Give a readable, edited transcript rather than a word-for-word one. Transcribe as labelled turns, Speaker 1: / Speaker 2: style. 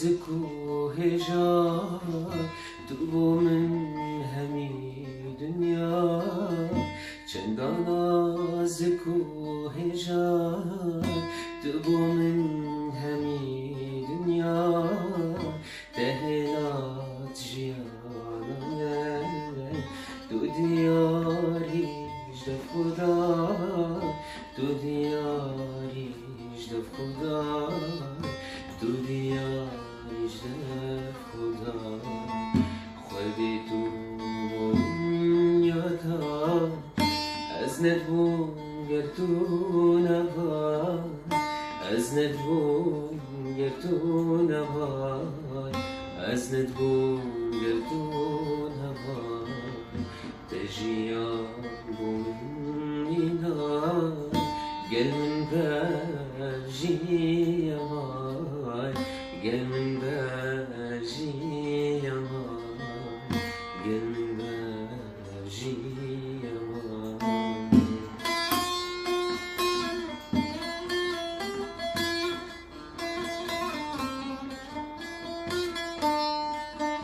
Speaker 1: نازك و هجار تو من همی دنیا چندا نازك و هجار تو من همی دنیا تهلات جیانا تو دیاری جدف خدا تو دیاری جدف خدا تو دیاری جدف خدا خودی تو دنیاتا از ندبون گر تو نبای از ندبون گر تو نبای از ندبون گر تو نبای تجیان بومینا گل من برجی امای گل من برجی امای گل من برجی امای